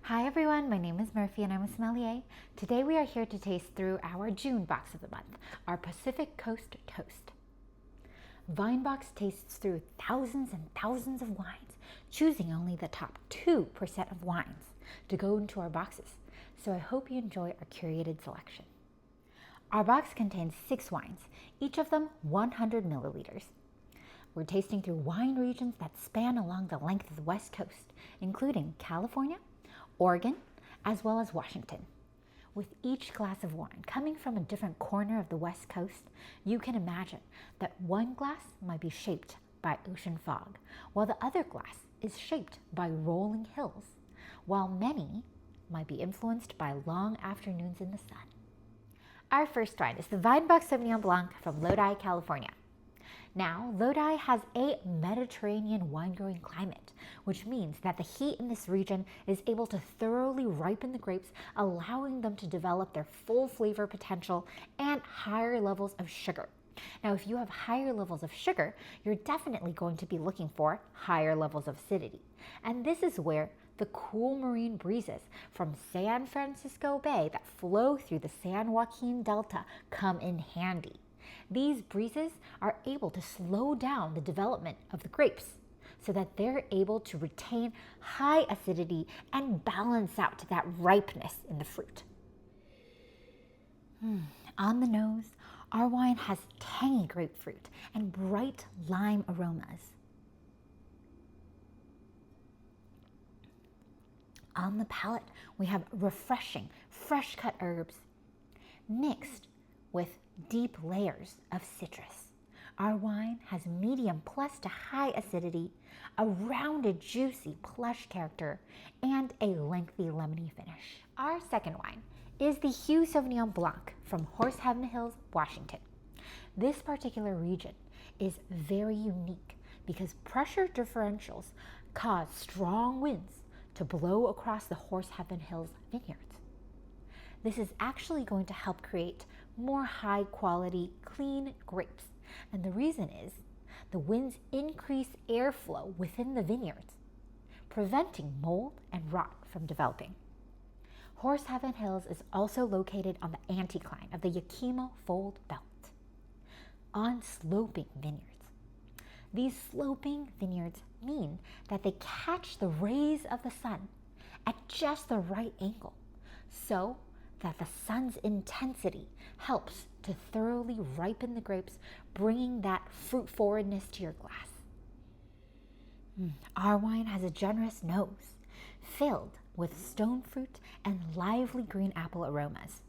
Hi everyone, my name is Murphy and I'm a sommelier. Today we are here to taste through our June box of the month, our Pacific Coast Toast. Vinebox tastes through thousands and thousands of wines, choosing only the top 2% of wines to go into our boxes. So I hope you enjoy our curated selection. Our box contains 6 wines, each of them 100 milliliters. We're tasting through wine regions that span along the length of the West Coast, including California, Oregon, as well as Washington. With each glass of wine coming from a different corner of the West Coast, you can imagine that one glass might be shaped by ocean fog, while the other glass is shaped by rolling hills, while many might be influenced by long afternoons in the sun. Our first wine is the Vinebox Sauvignon Blanc from Lodi, California. Now, Lodi has a Mediterranean wine-growing climate, which means that the heat in this region is able to thoroughly ripen the grapes, allowing them to develop their full flavor potential and higher levels of sugar. Now, if you have higher levels of sugar, you're definitely going to be looking for higher levels of acidity. And this is where the cool marine breezes from San Francisco Bay that flow through the San Joaquin Delta come in handy. These breezes are able to slow down the development of the grapes so that they're able to retain high acidity and balance out that ripeness in the fruit. On the nose, our wine has tangy grapefruit and bright lime aromas. On the palate, we have refreshing, fresh-cut herbs mixed with deep layers of citrus. Our wine has medium plus to high acidity, a rounded, juicy, plush character, and a lengthy lemony finish. Our second wine is the Hugh Sauvignon Blanc from Horseheaven Hills, Washington. This particular region is very unique because pressure differentials cause strong winds to blow across the Horseheaven Hills vineyards. This is actually going to help create more high quality, clean grapes. And the reason is the winds increase airflow within the vineyards, preventing mold and rot from developing. Horseheaven Hills is also located on the anticline of the Yakima Fold Belt, on sloping vineyards. These sloping vineyards mean that they catch the rays of the sun at just the right angle, so that the sun's intensity helps to thoroughly ripen the grapes, bringing that fruit forwardness to your glass. Our wine has a generous nose, filled with stone fruit and lively green apple aromas.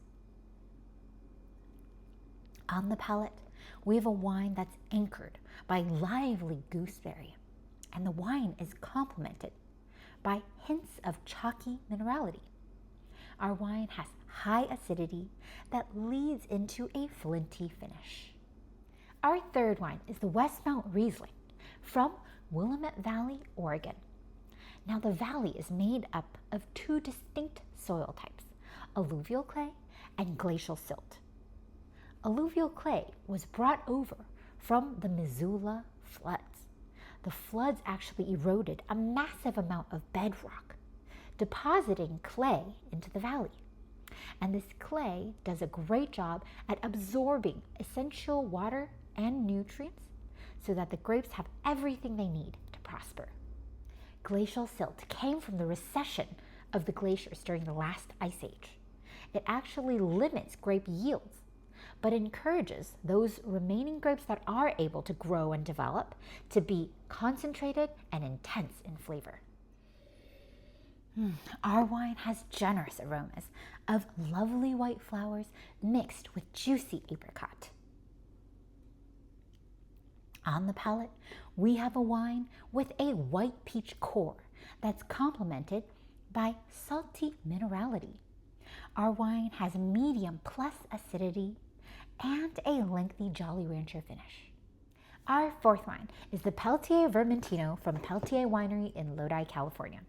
On the palate, we have a wine that's anchored by lively gooseberry, and the wine is complemented by hints of chalky minerality. Our wine has high acidity that leads into a flinty finish. Our third wine is the Westmount Riesling from Willamette Valley, Oregon. Now, the valley is made up of 2 distinct soil types, alluvial clay and glacial silt. Alluvial clay was brought over from the Missoula floods. The floods actually eroded a massive amount of bedrock, depositing clay into the valley. And this clay does a great job at absorbing essential water and nutrients so that the grapes have everything they need to prosper. Glacial silt came from the recession of the glaciers during the last ice age. It actually limits grape yields, but encourages those remaining grapes that are able to grow and develop to be concentrated and intense in flavor. Our wine has generous aromas of lovely white flowers mixed with juicy apricot. On the palate, we have a wine with a white peach core that's complemented by salty minerality. Our wine has medium plus acidity and a lengthy Jolly Rancher finish. Our fourth wine is the Peltier Vermentino from Peltier Winery in Lodi, California.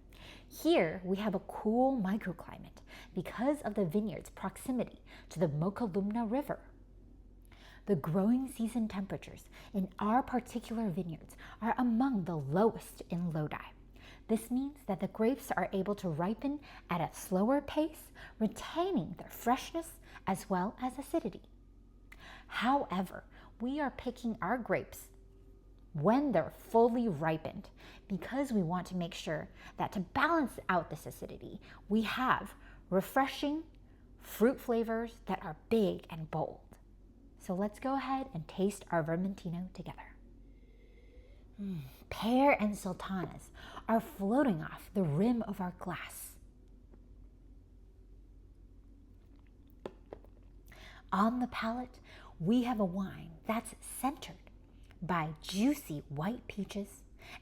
Here we have a cool microclimate because of the vineyard's proximity to the Mokelumne River. The growing season temperatures in our particular vineyards are among the lowest in Lodi. This means that the grapes are able to ripen at a slower pace, retaining their freshness as well as acidity. However, we are picking our grapes when they're fully ripened because we want to make sure that to balance out this acidity, we have refreshing fruit flavors that are big and bold. So let's go ahead and taste our Vermentino together. Pear and sultanas are floating off the rim of our glass. On the palate, we have a wine that's centered by juicy white peaches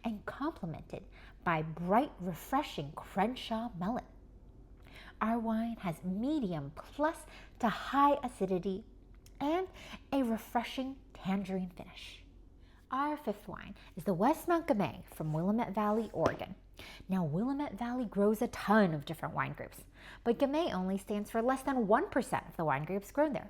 and complemented by bright, refreshing Crenshaw melon. Our wine has medium plus to high acidity and a refreshing tangerine finish. Our fifth wine is the Westmount Gamay from Willamette Valley, Oregon. Now, Willamette Valley grows a ton of different wine grapes, but Gamay only stands for less than 1% of the wine grapes grown there.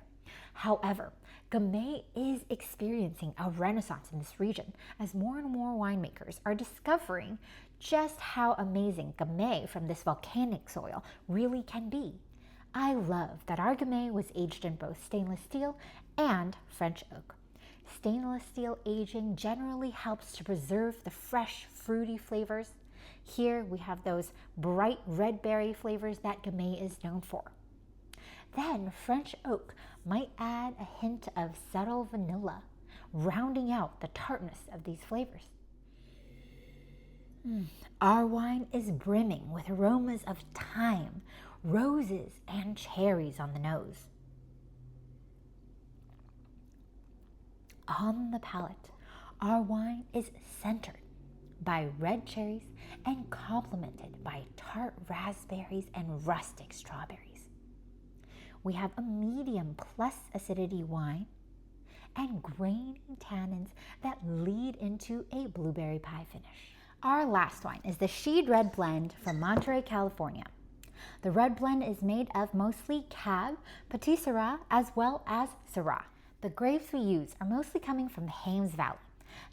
However, Gamay is experiencing a renaissance in this region as more and more winemakers are discovering just how amazing Gamay from this volcanic soil really can be. I love that our Gamay was aged in both stainless steel and French oak. Stainless steel aging generally helps to preserve the fresh, fruity flavors. Here we have those bright red berry flavors that Gamay is known for. Then French oak might add a hint of subtle vanilla, rounding out the tartness of these flavors. Our wine is brimming with aromas of thyme, roses, and cherries on the nose. On the palate, our wine is centered by red cherries and complemented by tart raspberries and rustic strawberries. We have a medium plus acidity wine and grainy tannins that lead into a blueberry pie finish. Our last wine is the Sheed Red Blend from Monterey, California. The red blend is made of mostly Cab, Petit Syrah, as well as Syrah. The grapes we use are mostly coming from the Haines Valley.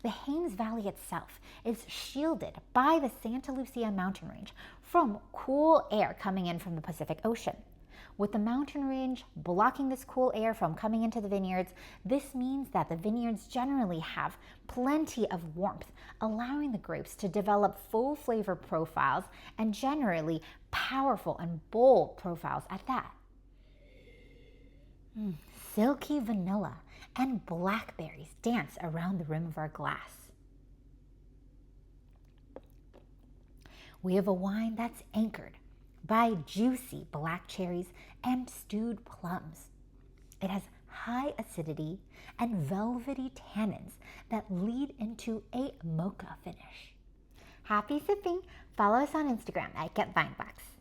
The Haines Valley itself is shielded by the Santa Lucia mountain range from cool air coming in from the Pacific Ocean. With the mountain range blocking this cool air from coming into the vineyards, this means that the vineyards generally have plenty of warmth, allowing the grapes to develop full flavor profiles and generally powerful and bold profiles at that. Silky vanilla and blackberries dance around the rim of our glass. We have a wine that's anchored by juicy black cherries and stewed plums. It has high acidity and velvety tannins that lead into a mocha finish. Happy sipping! Follow us on Instagram at Vinebox.